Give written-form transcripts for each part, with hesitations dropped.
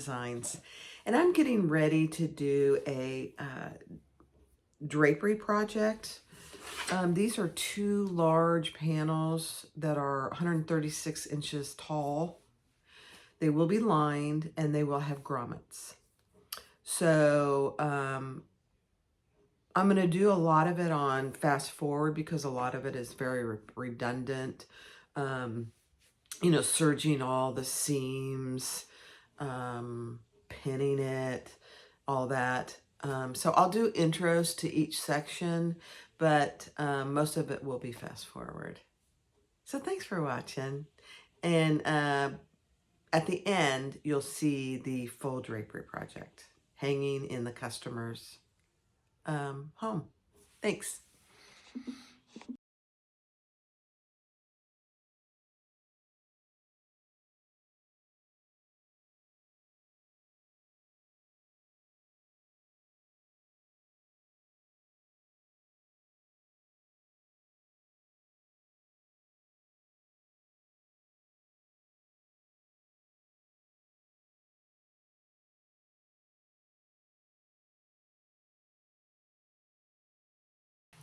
Designs, and I'm getting ready to do a drapery project. These are two large panels that are 136 inches tall. They will be lined and they will have grommets. So I'm going to do a lot of it on fast forward because a lot of it is very redundant. You know, serging all the seams, pinning it, all that. So I'll do intros to each section, but most of it will be fast forward. So thanks for watching. And at the end, you'll see the full drapery project hanging in the customer's home. Thanks.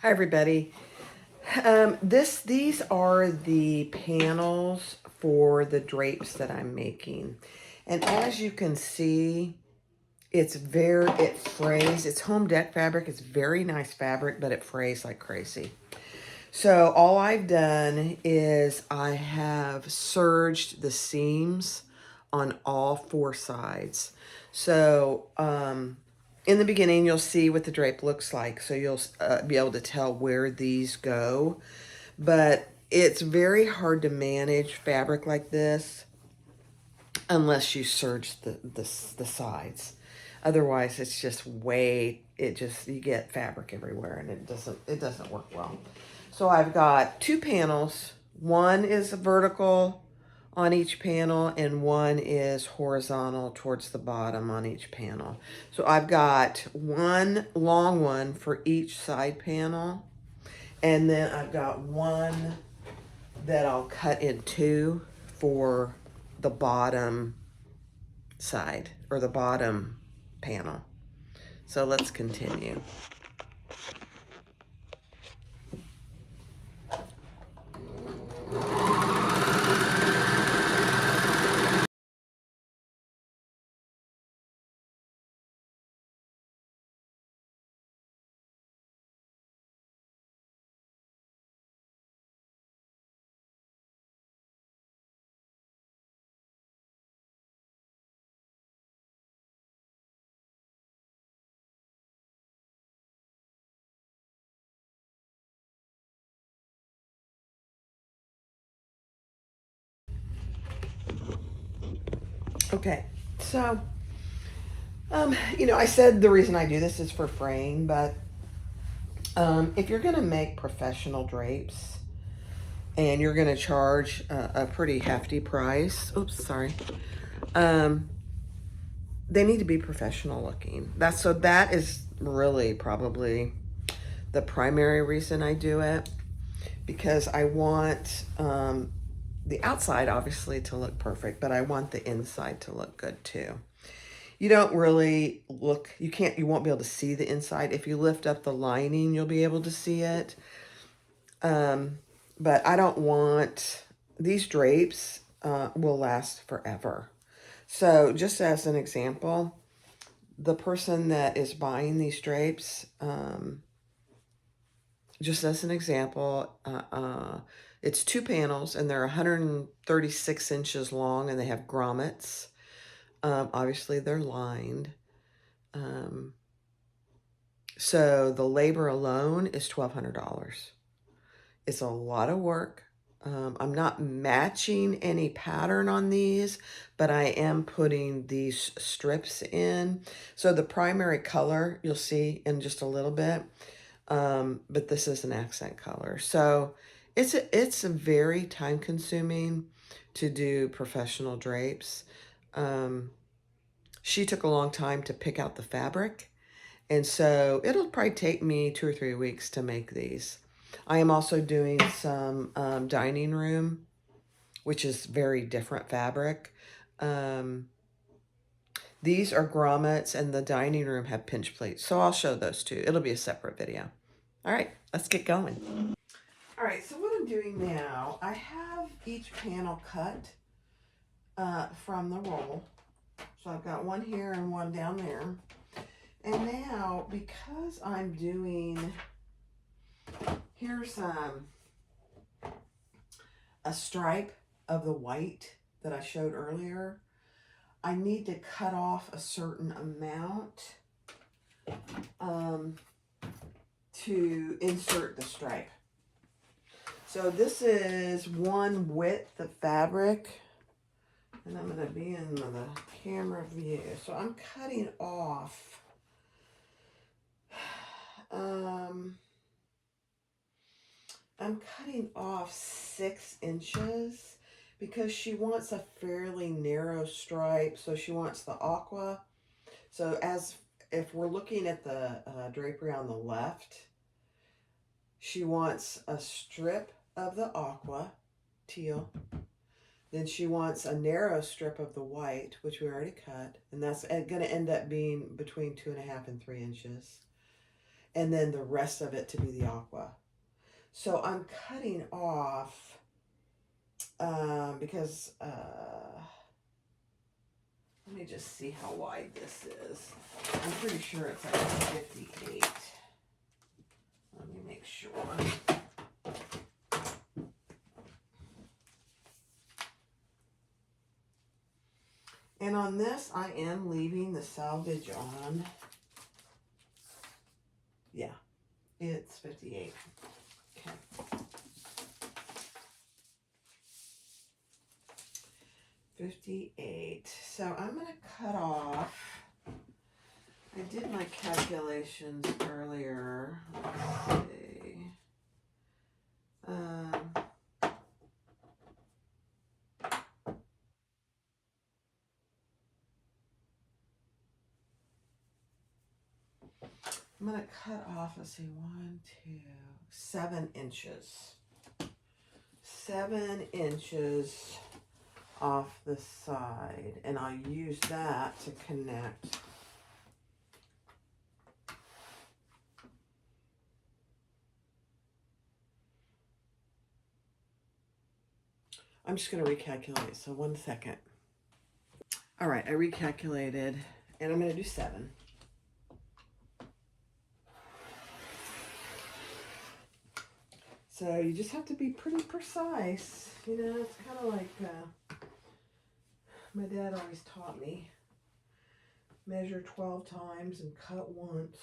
Hi, everybody. These are the panels for the drapes that I'm making. And as you can see, it frays. It's home deck fabric. It's very nice fabric, but it frays like crazy. So all I've done is I have serged the seams on all four sides. So in the beginning, you'll see what the drape looks like. So you'll be able to tell where these go. But it's very hard to manage fabric like this unless you serge the sides. Otherwise, it's just you get fabric everywhere and it doesn't work well. So I've got two panels. One is vertical on each panel and one is horizontal towards the bottom on each panel. So I've got one long one for each side panel, and then I've got one that I'll cut in two for the bottom side or the bottom panel. So let's continue. Okay, so, you know, I said the reason I do this is for fraying, but if you're going to make professional drapes and you're going to charge a pretty hefty price, they need to be professional looking. That is really probably the primary reason I do it, because I want the outside obviously to look perfect, but I want the inside to look good too. You don't really you won't be able to see the inside. If you lift up the lining, you'll be able to see it. But I don't want, these drapes will last forever. So just as an example, the person that is buying these drapes, just as an example, it's two panels and they're 136 inches long and they have grommets. Obviously they're lined. So the labor alone is $1,200. It's a lot of work. I'm not matching any pattern on these, but I am putting these strips in. So the primary color you'll see in just a little bit, but this is an accent color. So it's a very time consuming to do professional drapes. She took a long time to pick out the fabric, and so it'll probably take me 2 or 3 weeks to make these. I am also doing some dining room, which is very different fabric. These are grommets, and the dining room have pinch pleats. So I'll show those too. It'll be a separate video. All right, let's get going. All right, so what I'm doing now, I have each panel cut from the roll. So I've got one here and one down there. And now, because I'm doing, here's a stripe of the white that I showed earlier. I need to cut off a certain amount to insert the stripe. So this is one width of fabric, and I'm going to be in the camera view. So I'm cutting off I'm cutting off 6 inches because she wants a fairly narrow stripe. So she wants the aqua. So if we're looking at the drapery on the left, she wants a strip of the aqua, teal. Then she wants a narrow strip of the white, which we already cut. And that's going to end up being between 2.5 and 3 inches. And then the rest of it to be the aqua. So I'm cutting off because let me just see how wide this is. I'm pretty sure it's like 58. Let me make sure. And on this, I am leaving the selvage on. Yeah, it's 58. Okay. 58. So I'm going to cut off. I did my calculations earlier. Let's see. I'm going to cut off, let's see, 7 inches. 7 inches off the side, and I'll use that to connect. I'm just going to recalculate, so 1 second. All right, I recalculated, and I'm going to do 7. So you just have to be pretty precise. You know, it's kind of like my dad always taught me. Measure 12 times and cut once.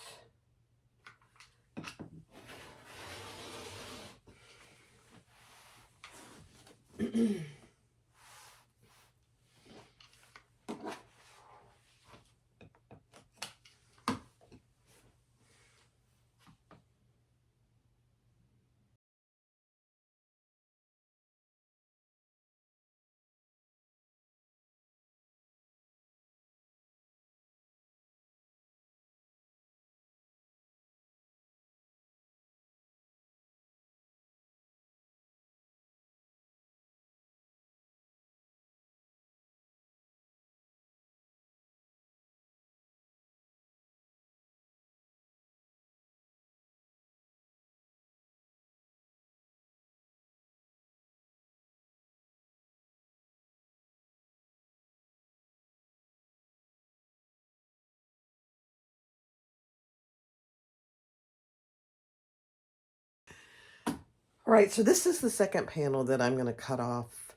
All right, so this is the second panel that I'm going to cut off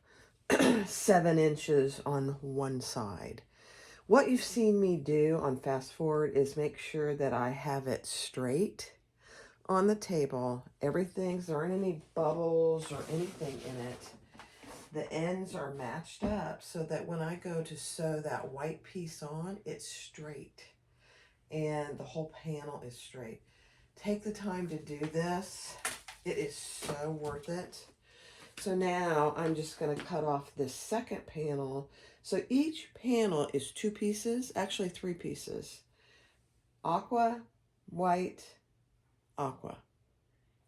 7 inches on one side. What you've seen me do on fast forward is make sure that I have it straight on the table. There aren't any bubbles or anything in it. The ends are matched up so that when I go to sew that white piece on, it's straight. And the whole panel is straight. Take the time to do this. It is so worth it. So now I'm just going to cut off this second panel. So each panel is 2 pieces, actually 3 pieces. Aqua, white, aqua.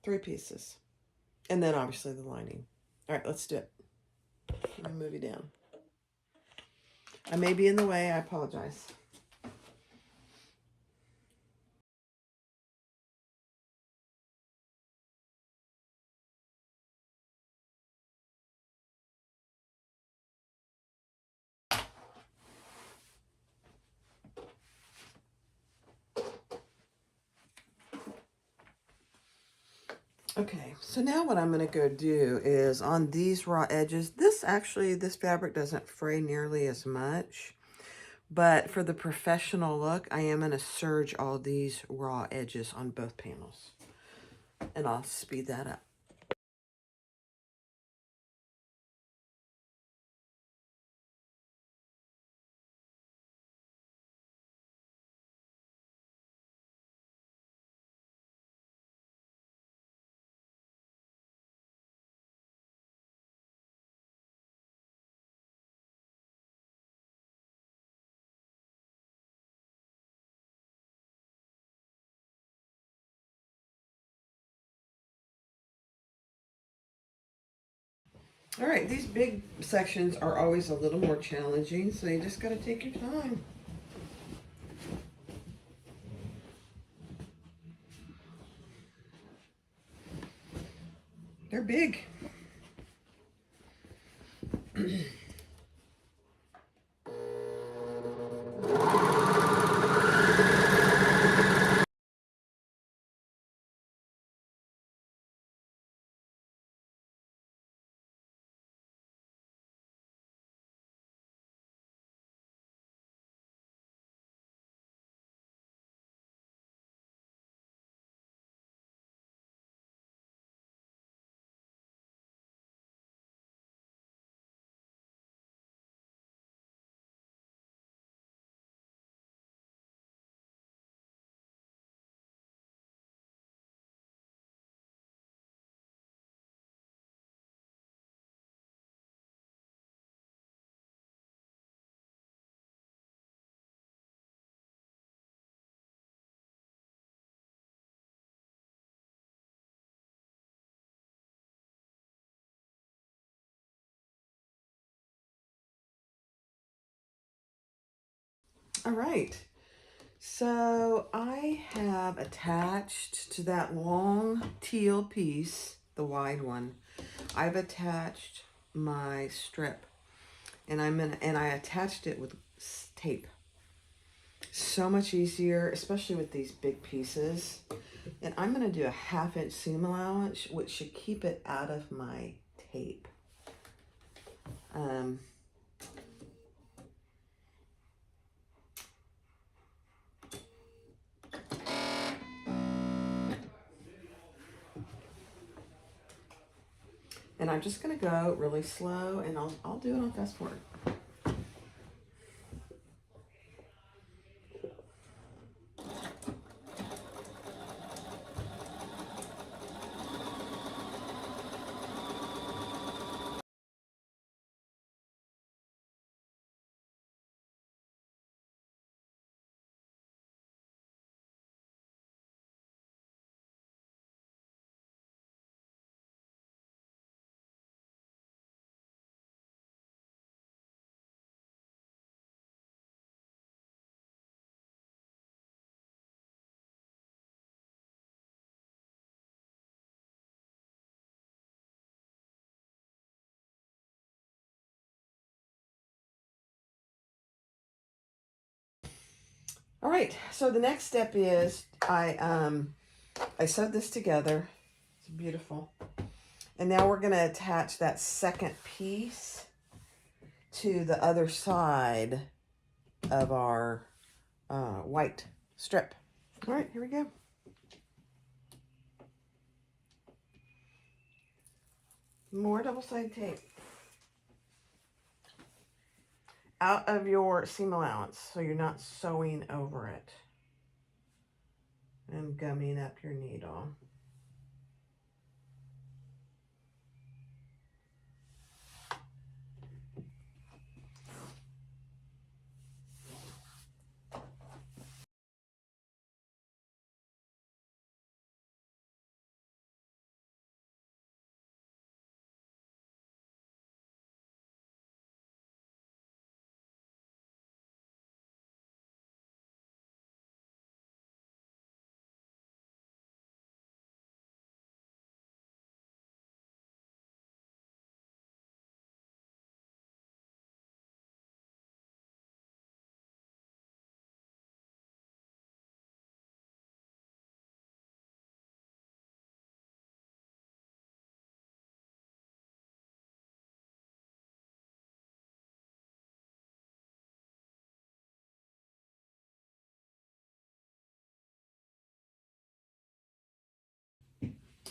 3 pieces. And then obviously the lining. All right, let's do it. Let me move you down. I may be in the way, I apologize. Okay, so now what I'm going to go do is on these raw edges, this fabric doesn't fray nearly as much, but for the professional look, I am going to serge all these raw edges on both panels, and I'll speed that up. All right, these big sections are always a little more challenging, so you just got to take your time. They're big. All right. So I have attached to that long teal piece, the wide one, I've attached my strip, and I attached it with tape. So much easier, especially with these big pieces. And I'm gonna do a 1/2 inch seam allowance, which should keep it out of my tape. Um, and I'm just gonna go really slow, and I'll do it on fast forward. All right, so the next step is I sewed this together. It's beautiful. And now we're gonna attach that second piece to the other side of our white strip. All right, here we go. More double-sided tape. Out of your seam allowance so you're not sewing over it. And gumming up your needle.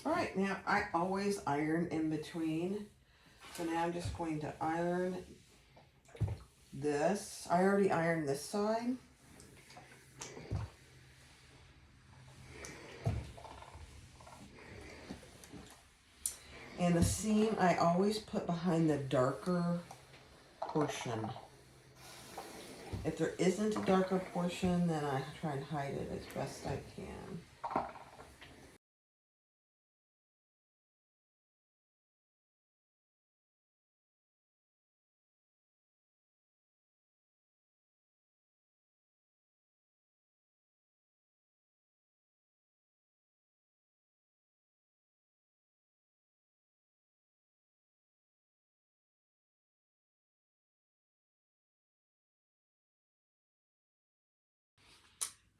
All right, now I always iron in between. So now I'm just going to iron this. I already ironed this side. And the seam I always put behind the darker portion. If there isn't a darker portion, then I try and hide it as best I can.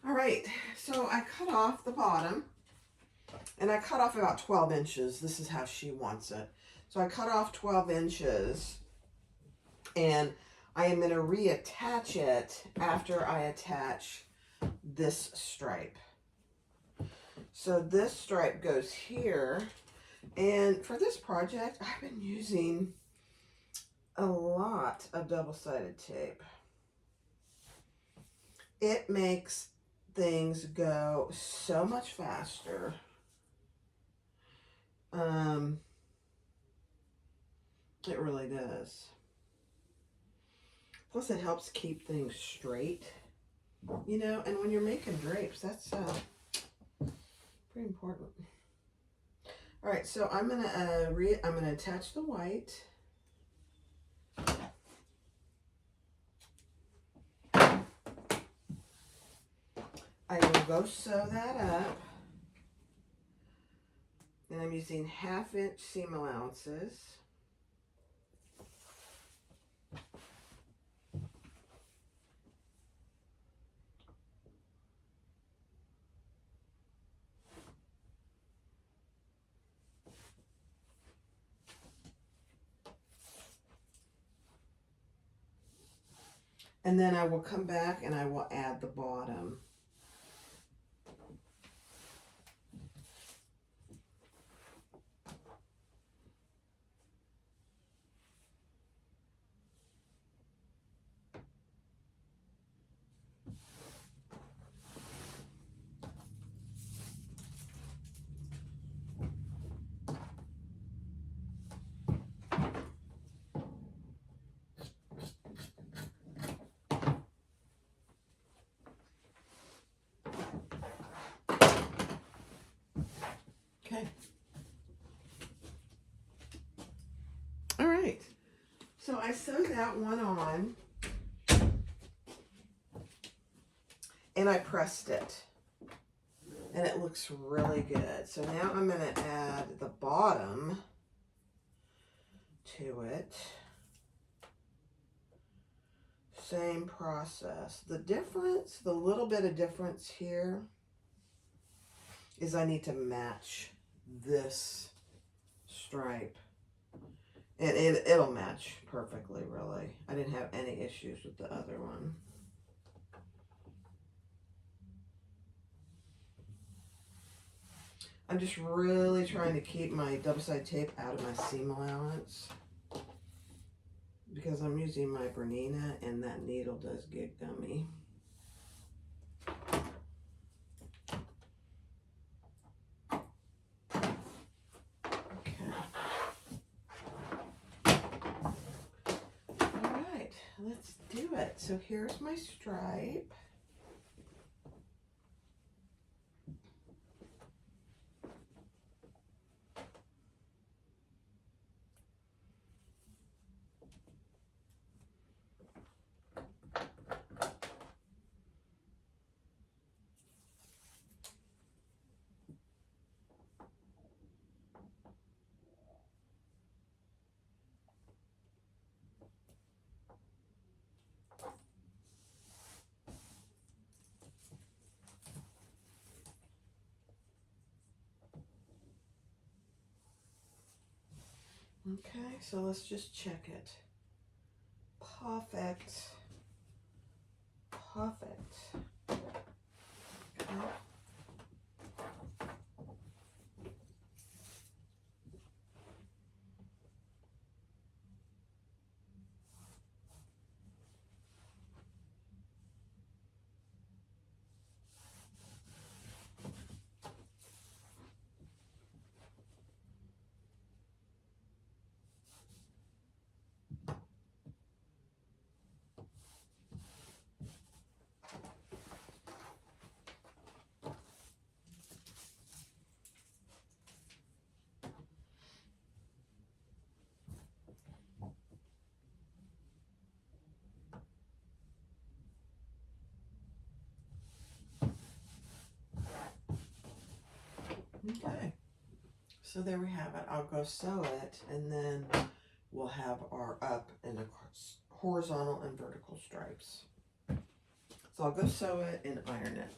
All right, so I cut off the bottom, and I cut off about 12 inches. This is how she wants it. So I cut off 12 inches, and I am going to reattach it after I attach this stripe. So this stripe goes here, and for this project, I've been using a lot of double-sided tape. It makes things go so much faster. It really does. Plus it helps keep things straight, you know, and when you're making drapes, that's pretty important. All right, so I'm gonna attach the white. I will go sew that up. And I'm using 1/2 inch seam allowances. And then I will come back and I will add the bottom. Okay. All right. So I sewed that one on and I pressed it. And it looks really good. So now I'm going to add the bottom to it. Same process. The difference, the little bit of difference here is I need to match this stripe. And it'll match perfectly, really. I didn't have any issues with the other one. I'm just really trying to keep my double-sided tape out of my seam allowance because I'm using my Bernina and that needle does get gummy. Let's do it. So here's my stripe. Okay, so let's just check it. Perfect. Perfect. Okay. Okay, so there we have it. I'll go sew it, and then we'll have our up and horizontal and vertical stripes. So I'll go sew it and iron it.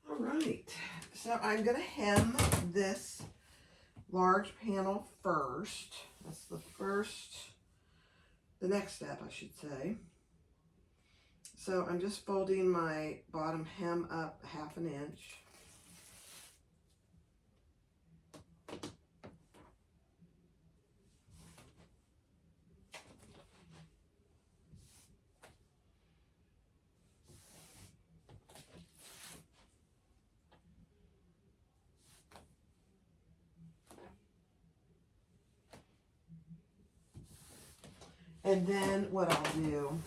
All right, so I'm gonna hem this large panel first. That's the next step, I should say. So I'm just folding my bottom hem up 1/2 inch. And then what I'll do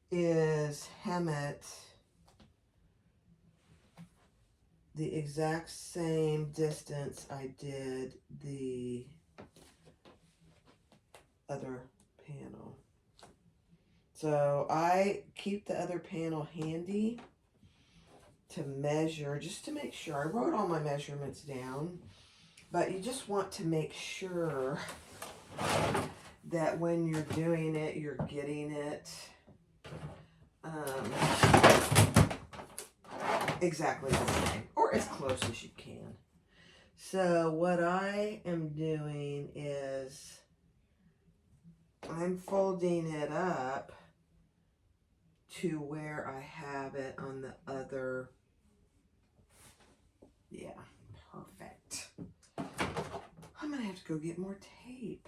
is hem it the exact same distance I did the other panel. So I keep the other panel handy to measure, just to make sure. I wrote all my measurements down, but you just want to make sure that when you're doing it, you're getting it exactly the same, or as close as you can. So what I am doing is I'm folding it up to where I have it on the other. Yeah, perfect. I'm gonna have to go get more tape.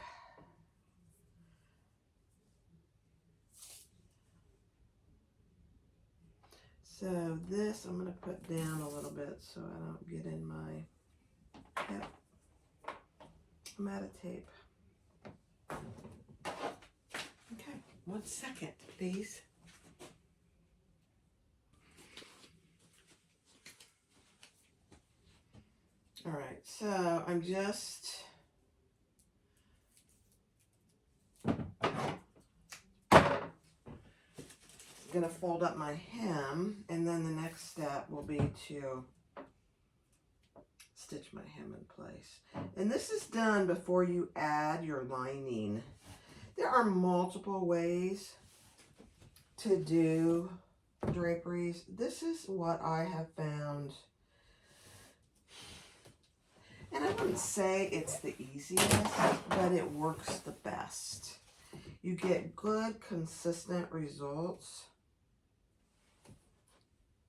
So this I'm gonna put down a little bit so I don't get in my, yep, I'm out of tape. Okay, 1 second, please. All right, so I'm just gonna fold up my hem, and then the next step will be to stitch my hem in place. And this is done before you add your lining. There are multiple ways to do draperies. This is what I have found. And I wouldn't say it's the easiest, but it works the best. You get good, consistent results.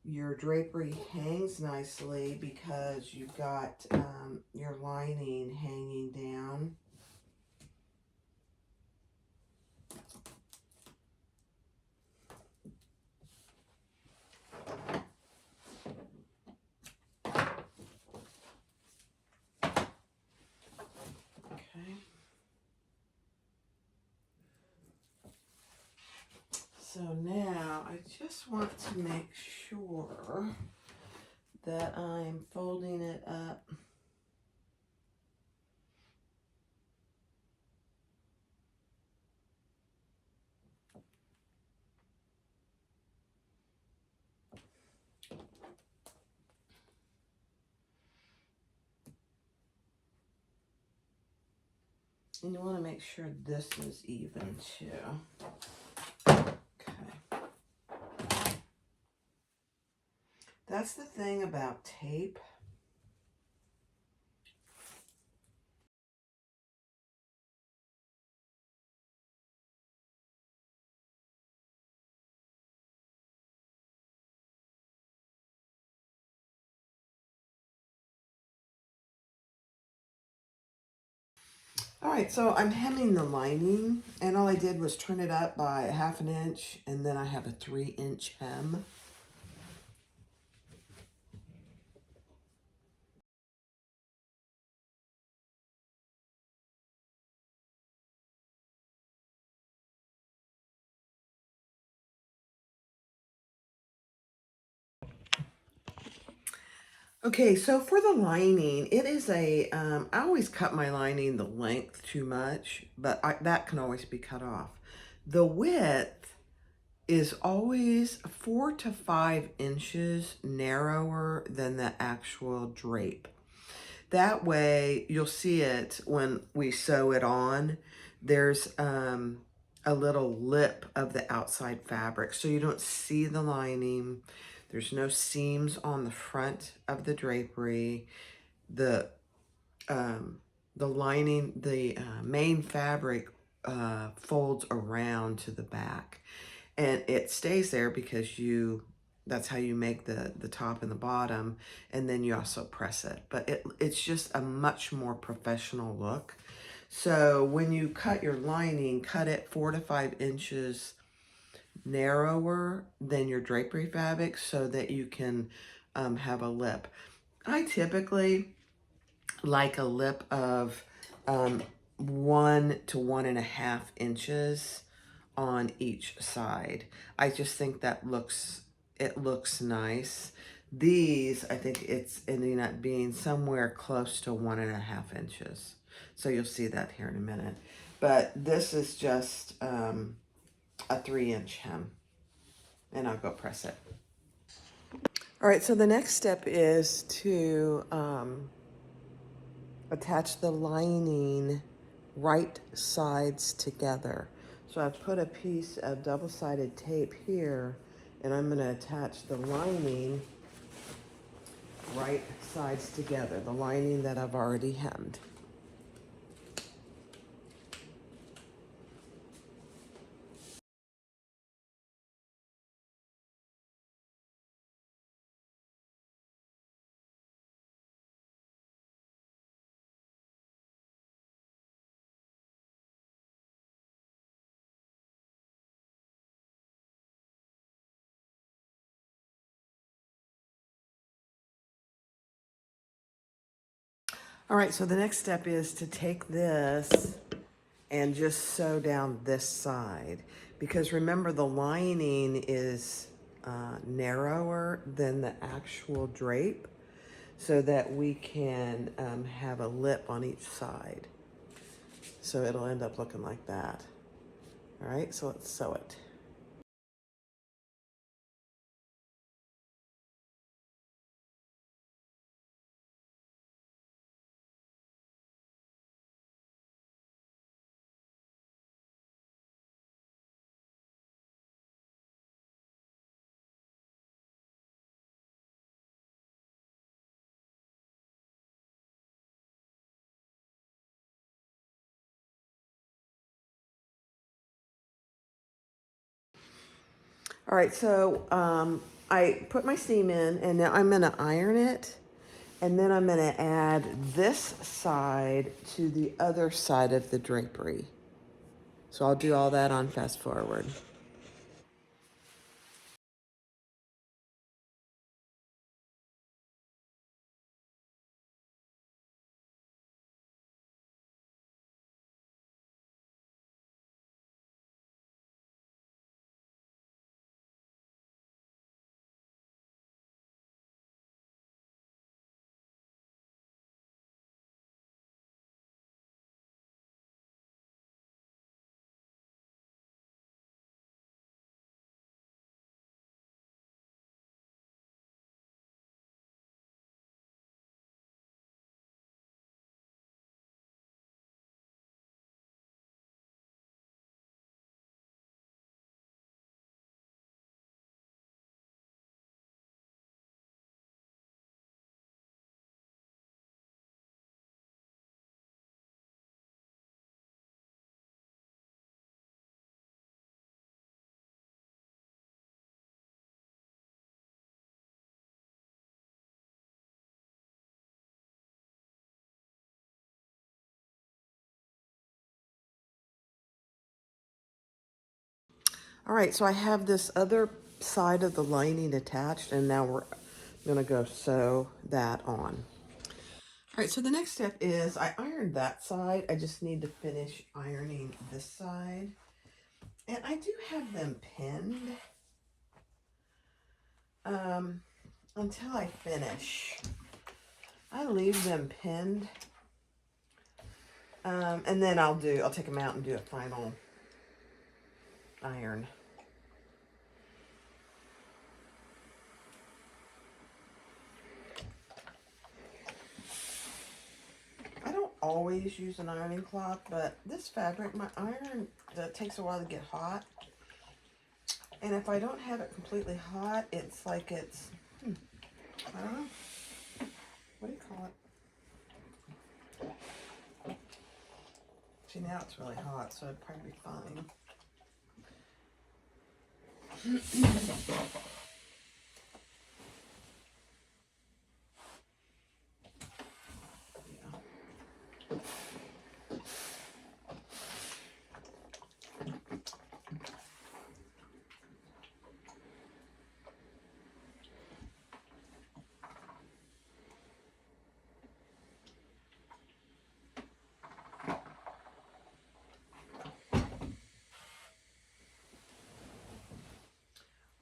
Your drapery hangs nicely because you've got your lining hanging down. Okay. So now I just want to make sure that I'm folding it up and you want to make sure this is even too. Okay. That's the thing about tape. All right, so I'm hemming the lining, and all I did was turn it up by 1/2 inch, and then I have a 3-inch hem. Okay, so for the lining, it is a, I always cut my lining the length too much, but that can always be cut off. The width is always 4 to 5 inches narrower than the actual drape. That way you'll see it when we sew it on. There's a little lip of the outside fabric, so you don't see the lining. There's no seams on the front of the drapery. The lining, the main fabric folds around to the back, and it stays there because that's how you make the top and the bottom, and then you also press it. But it's just a much more professional look. So when you cut your lining, cut it 4 to 5 inches narrower than your drapery fabric so that you can have a lip. I typically like a lip of 1 to 1.5 inches on each side. I just think that it looks nice. These, I think it's ending up being somewhere close to 1.5 inches. So you'll see that here in a minute. But this is just a 3-inch hem, and I'll go press it. All right, so the next step is to attach the lining right sides together. So I've put a piece of double-sided tape here, and I'm going to attach the lining right sides together, the lining that I've already hemmed. All right, so the next step is to take this and just sew down this side, because remember the lining is narrower than the actual drape, so that we can have a lip on each side. So it'll end up looking like that. All right, so let's sew it. All right, so I put my seam in, and now I'm gonna iron it, and then I'm gonna add this side to the other side of the drapery. So I'll do all that on fast forward. All right, so I have this other side of the lining attached, and now we're gonna go sew that on. All right, so the next step is I ironed that side. I just need to finish ironing this side. And I do have them pinned until I finish. I leave them pinned, and then I'll take them out and do a final iron. always use an ironing cloth, but this fabric, my iron, takes a while to get hot. And if I don't have it completely hot, it's like it's, I don't know. What do you call it? See, now it's really hot, so it'd probably be fine.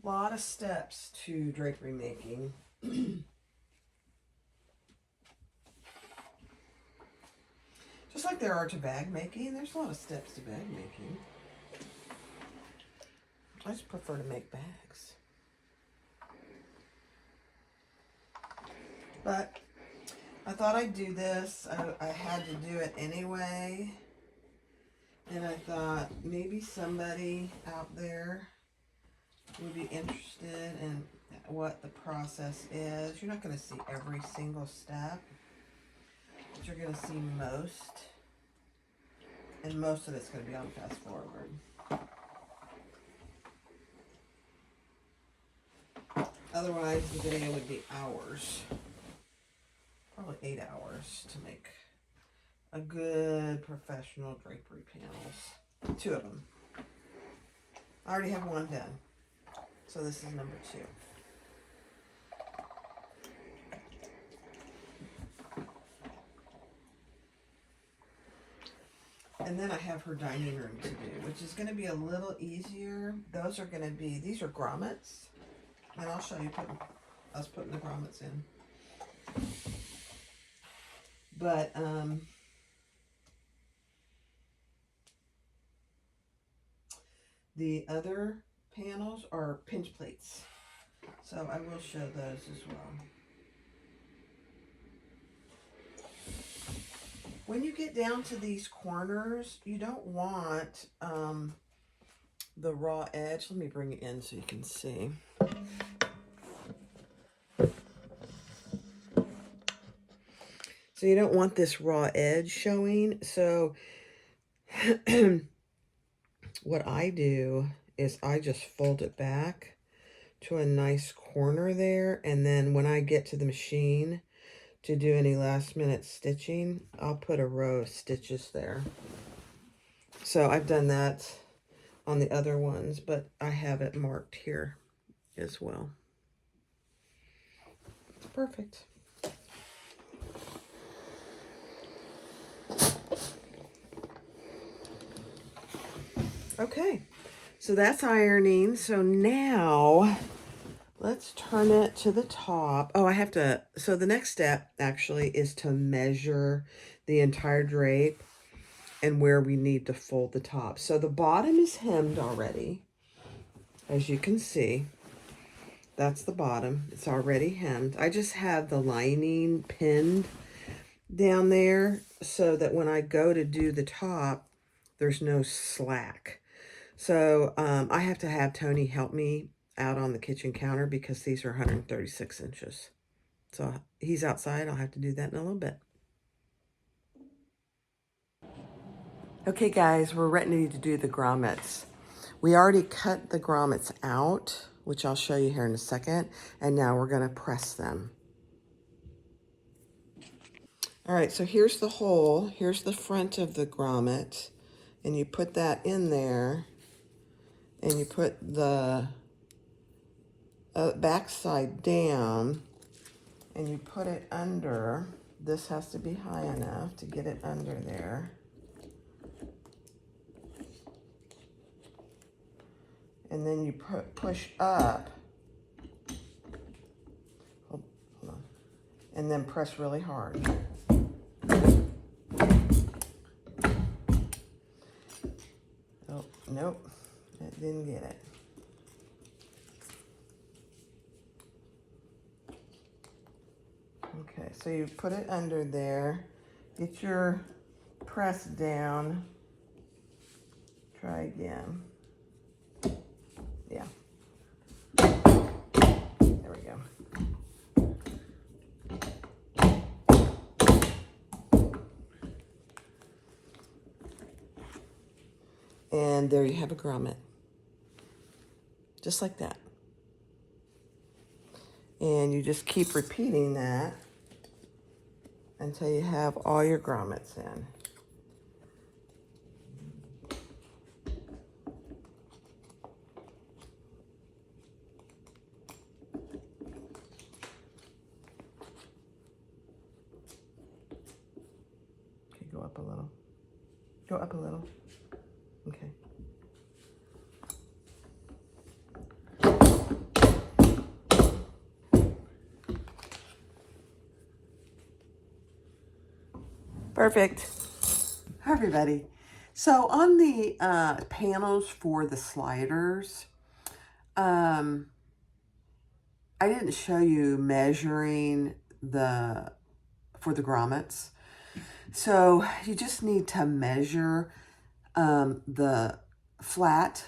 A lot of steps to drapery making. Just like there are to bag making, there's a lot of steps to bag making. I just prefer to make bags. But I thought I'd do this. I had to do it anyway. And I thought maybe somebody out there would be interested in what the process is. You're not going to see every single step, but you're going to see most. And most of it's going to be on fast forward. Otherwise, the video would be hours. Probably 8 hours to make a good professional drapery panels. 2 of them. I already have 1 done. So this is number 2. And then I have her dining room to do, which is going to be a little easier. Those are going to be, these are grommets. And I'll show you us putting the grommets in. But, the other panels are pinch pleats. So I will show those as well. When you get down to these corners, you don't want the raw edge. Let me bring it in so you can see. So you don't want this raw edge showing. So what I do is I just fold it back to a nice corner there. And then when I get to the machine to do any last minute stitching, I'll put a row of stitches there. So I've done that on the other ones, but I have it marked here as well. It's perfect. Okay, so that's ironing. So now let's turn it to the top. Oh, I have to, so the next step actually is to measure the entire drape and where we need to fold the top. So the bottom is hemmed already, as you can see. That's the bottom. It's already hemmed. I just have the lining pinned down there so that when I go to do the top, there's no slack. So I have to have Tony help me out on the kitchen counter because these are 136 inches. So he's outside. I'll have to do that in a little bit. Okay, guys, we're ready to do the grommets. We already cut the grommets out, which I'll show you here in a second. And now we're going to press them. All right, so here's the hole. Here's the front of the grommet. And you put that in there. And you put the back side down. And you put it under. This has to be high enough to get it under there. And then you push up. Hold on. And then press really hard. Oh, nope. It didn't get it. Okay, so you put it under there. Get your press down. Try again. Yeah. There we go. And there you have a grommet. Just like that. And you just keep repeating that until you have all your grommets in. Okay, go up a little. Go up a little. Okay. Perfect. Hi, everybody. So on the panels for the sliders, I didn't show you measuring for the grommets. So you just need to measure the flat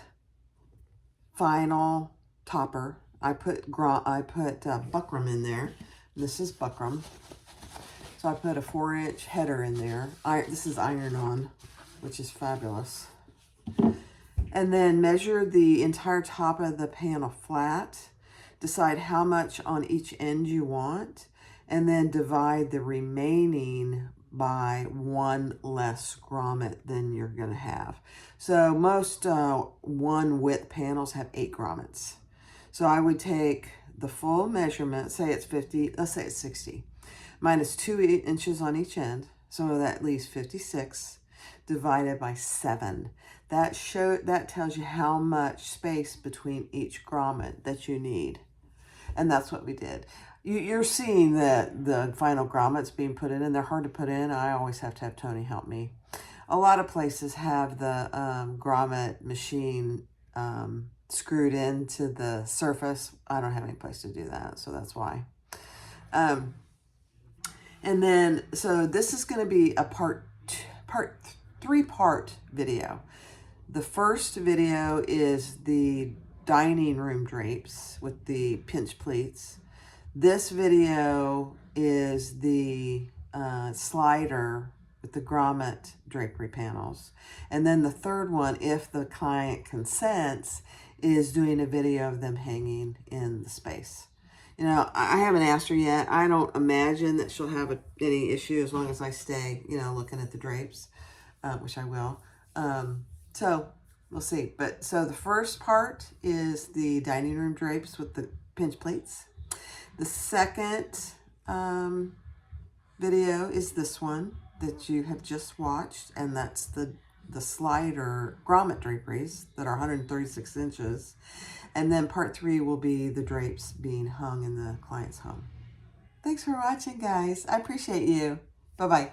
final topper. I put buckram in there. This is buckram. So I put a 4-inch header in there. This is iron-on, which is fabulous. And then measure the entire top of the panel flat. Decide how much on each end you want. And then divide the remaining by 1 less grommet than you're going to have. So most 1 width panels have 8 grommets. So I would take the full measurement, say it's 50, let's say it's 60. Minus 2 inches on each end, so that leaves 56, divided by 7. That tells you how much space between each grommet that you need. And that's what we did. You're seeing the final grommets being put in, and they're hard to put in. I always have to have Tony help me. A lot of places have the grommet machine screwed into the surface. I don't have any place to do that, so that's why. And then, so this is going to be a three-part video. The first video is the dining room drapes with the pinch pleats. This video is the slider with the grommet drapery panels. And then the third one, if the client consents, is doing a video of them hanging in the space. You know, I haven't asked her yet. I don't imagine that she'll have any issue as long as I stay, you know, looking at the drapes, which I will. So we'll see. But so the first part is the dining room drapes with the pinch pleats. The second video is this one that you have just watched, and that's the slider grommet draperies that are 136 inches. And then part 3 will be the drapes being hung in the client's home. Thanks for watching, guys. I appreciate you. Bye-bye.